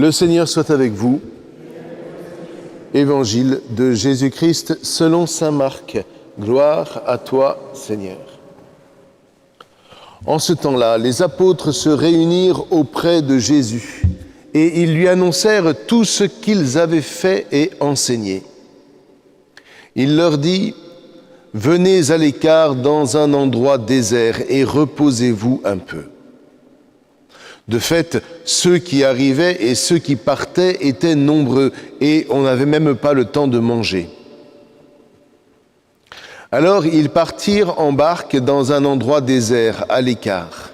Le Seigneur soit avec vous. Évangile de Jésus-Christ selon saint Marc. Gloire à toi, Seigneur. En ce temps-là, les apôtres se réunirent auprès de Jésus et ils lui annoncèrent tout ce qu'ils avaient fait et enseigné. Il leur dit : « Venez à l'écart dans un endroit désert et reposez-vous un peu. » De fait, ceux qui arrivaient et ceux qui partaient étaient nombreux et on n'avait même pas le temps de manger. Alors ils partirent en barque dans un endroit désert, à l'écart.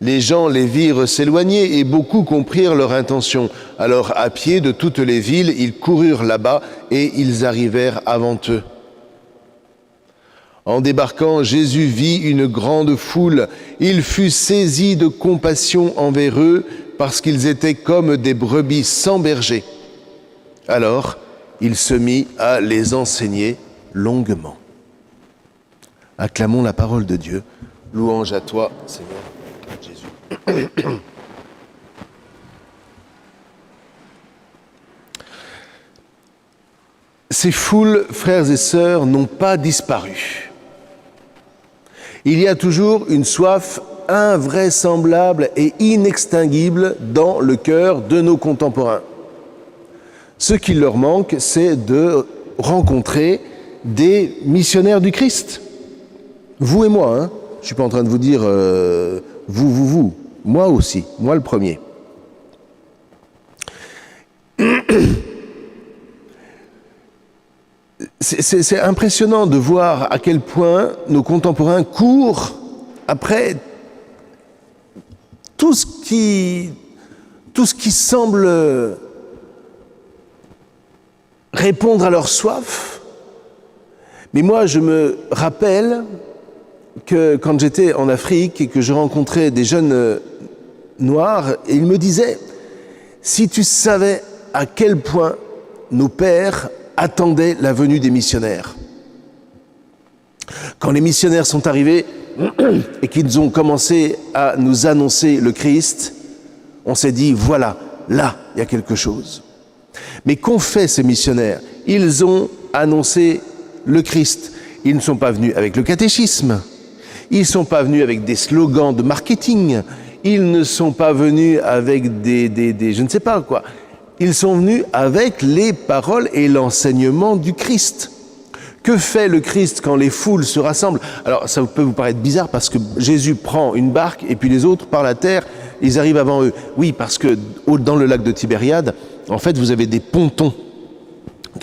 Les gens les virent s'éloigner et beaucoup comprirent leur intention. Alors à pied de toutes les villes, ils coururent là-bas et ils arrivèrent avant eux. En débarquant, Jésus vit une grande foule. Il fut saisi de compassion envers eux parce qu'ils étaient comme des brebis sans berger. Alors, il se mit à les enseigner longuement. Acclamons la parole de Dieu. Louange à toi, Seigneur Jésus. Ces foules, frères et sœurs, n'ont pas disparu. Il y a toujours une soif invraisemblable et inextinguible dans le cœur de nos contemporains. Ce qui leur manque, c'est de rencontrer des missionnaires du Christ. Vous et moi, hein. Je ne suis pas en train de vous dire vous. Moi aussi, moi le premier. C'est impressionnant de voir à quel point nos contemporains courent après tout ce qui semble répondre à leur soif. Mais moi, je me rappelle que quand j'étais en Afrique et que je rencontrais des jeunes noirs, et ils me disaient « Si tu savais à quel point nos pères attendaient la venue des missionnaires. » Quand les missionnaires sont arrivés et qu'ils ont commencé à nous annoncer le Christ, on s'est dit, voilà, là, il y a quelque chose. Mais qu'ont fait ces missionnaires? Ils ont annoncé le Christ. Ils ne sont pas venus avec le catéchisme. Ils ne sont pas venus avec des slogans de marketing. Ils ne sont pas venus avec des je ne sais pas quoi. Ils sont venus avec les paroles et l'enseignement du Christ. Que fait le Christ quand les foules se rassemblent? Alors, ça peut vous paraître bizarre parce que Jésus prend une barque et puis les autres, par la terre, ils arrivent avant eux. Oui, parce que dans le lac de Tibériade, en fait, vous avez des pontons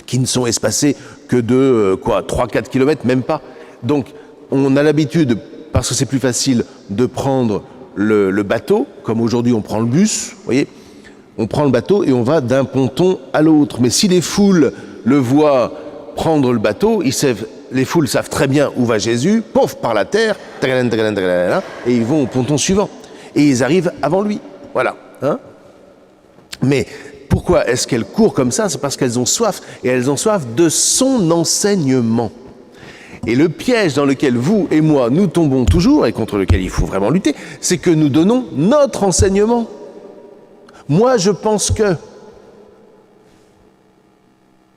qui ne sont espacés que de 3-4 kilomètres, même pas. Donc, on a l'habitude, parce que c'est plus facile, de prendre le bateau, comme aujourd'hui on prend le bus, vous voyez, on prend le bateau et on va d'un ponton à l'autre. Mais si les foules le voient prendre le bateau, les foules savent très bien où va Jésus, pouf, par la terre, et ils vont au ponton suivant. Et ils arrivent avant lui. Voilà. Hein? Mais pourquoi est-ce qu'elles courent comme ça? C'est parce qu'elles ont soif. Et elles ont soif de son enseignement. Et le piège dans lequel vous et moi, nous tombons toujours, et contre lequel il faut vraiment lutter, c'est que nous donnons notre enseignement. Moi, je pense que...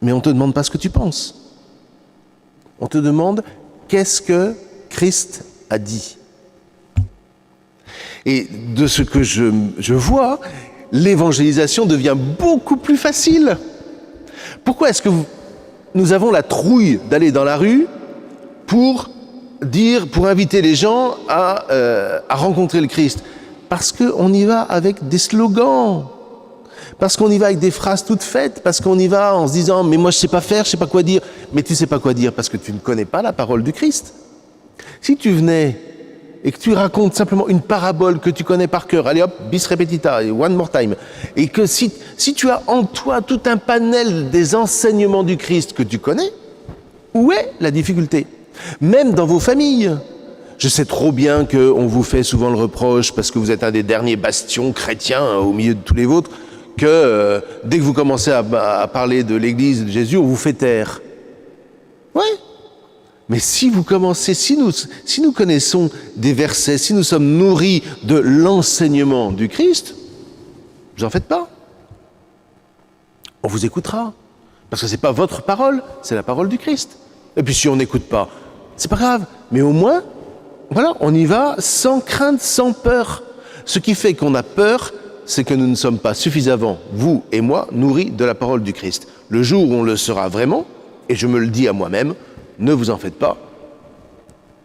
Mais on ne te demande pas ce que tu penses. On te demande qu'est-ce que Christ a dit. Et de ce que je vois, l'évangélisation devient beaucoup plus facile. Pourquoi est-ce que nous avons la trouille d'aller dans la rue pour inviter les gens à rencontrer le Christ? Parce qu'on y va avec des slogans, parce qu'on y va avec des phrases toutes faites, parce qu'on y va en se disant « mais moi je sais pas faire, je sais pas quoi dire ». Mais tu sais pas quoi dire parce que tu ne connais pas la parole du Christ. Si tu venais et que tu racontes simplement une parabole que tu connais par cœur, allez hop, bis repetita, one more time, et que si tu as en toi tout un panel des enseignements du Christ que tu connais, où est la difficulté? Même dans vos familles. Je sais trop bien qu'on vous fait souvent le reproche, parce que vous êtes un des derniers bastions chrétiens au milieu de tous les vôtres, que dès que vous commencez à parler de l'Église de Jésus, on vous fait taire. Ouais. Mais si vous commencez, si nous connaissons des versets, si nous sommes nourris de l'enseignement du Christ, vous en faites pas. on vous écoutera. Parce que ce n'est pas votre parole, c'est la parole du Christ. Et puis si on n'écoute pas, c'est pas grave. Mais au moins, voilà, on y va sans crainte, sans peur. Ce qui fait qu'on a peur, c'est que nous ne sommes pas suffisamment, vous et moi, nourris de la parole du Christ. Le jour où on le sera vraiment, et je me le dis à moi-même, ne vous en faites pas,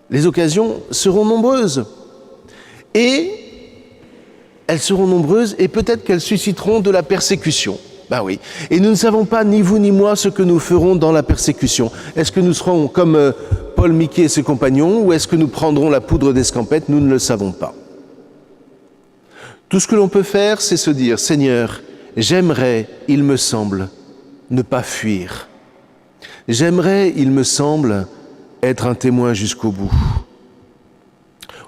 les occasions seront nombreuses. Et elles seront nombreuses et peut-être qu'elles susciteront de la persécution. Ben oui. Et nous ne savons pas, ni vous ni moi, ce que nous ferons dans la persécution. Est-ce que nous serons comme Paul Miquet et ses compagnons, ou est-ce que nous prendrons la poudre d'escampette? Nous ne le savons pas. Tout ce que l'on peut faire, c'est se dire, Seigneur, j'aimerais, il me semble, ne pas fuir. J'aimerais, il me semble, être un témoin jusqu'au bout.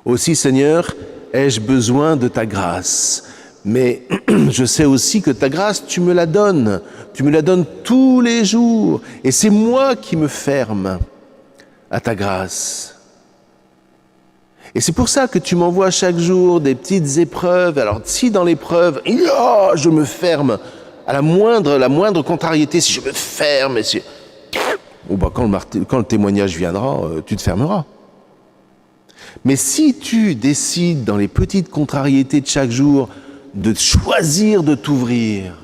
Aussi, Seigneur, ai-je besoin de ta grâce. Mais je sais aussi que ta grâce, tu me la donnes. Tu me la donnes tous les jours. Et c'est moi qui me ferme à ta grâce. Et c'est pour ça que tu m'envoies chaque jour des petites épreuves. Alors si dans l'épreuve, je me ferme à la moindre contrariété, si je me ferme, quand le témoignage viendra, tu te fermeras. Mais si tu décides dans les petites contrariétés de chaque jour de choisir de t'ouvrir,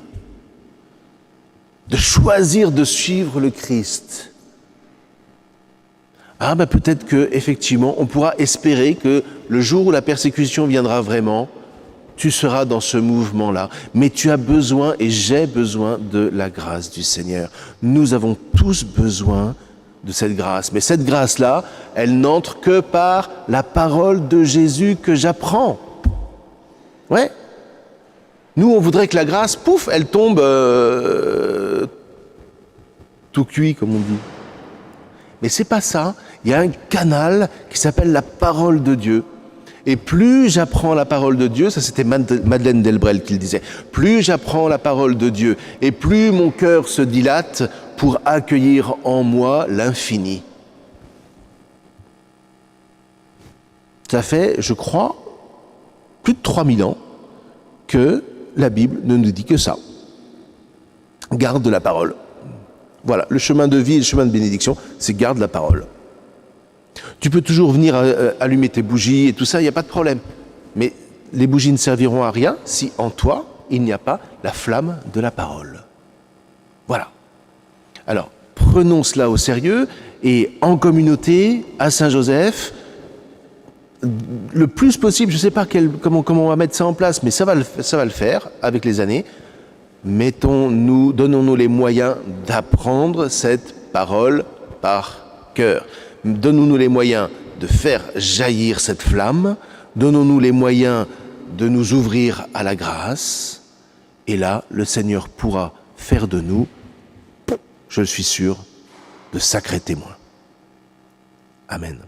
de choisir de suivre le Christ, peut-être qu'effectivement, on pourra espérer que le jour où la persécution viendra vraiment, tu seras dans ce mouvement-là. Mais tu as besoin, et j'ai besoin de la grâce du Seigneur. Nous avons tous besoin de cette grâce. Mais cette grâce-là, elle n'entre que par la parole de Jésus que j'apprends. Ouais. Nous, on voudrait que la grâce, pouf, elle tombe tout cuit, comme on dit. Mais c'est pas ça. Il y a un canal qui s'appelle la parole de Dieu. Et plus j'apprends la parole de Dieu, ça c'était Madeleine Delbrel qui le disait, plus j'apprends la parole de Dieu, et plus mon cœur se dilate pour accueillir en moi l'infini. Ça fait, je crois, plus de 3000 ans que la Bible ne nous dit que ça. Garde la parole. Voilà, le chemin de vie et le chemin de bénédiction, c'est garde la parole. Tu peux toujours venir allumer tes bougies et tout ça, il n'y a pas de problème. Mais les bougies ne serviront à rien si en toi, il n'y a pas la flamme de la parole. Voilà. Alors, prenons cela au sérieux et en communauté, à Saint-Joseph, le plus possible, je ne sais pas comment on va mettre ça en place, mais ça va le faire avec les années. Donnons-nous les moyens d'apprendre cette parole par cœur. Donnons-nous les moyens de faire jaillir cette flamme. Donnons-nous les moyens de nous ouvrir à la grâce. Et là, le Seigneur pourra faire de nous, je le suis sûr, de sacrés témoins. Amen.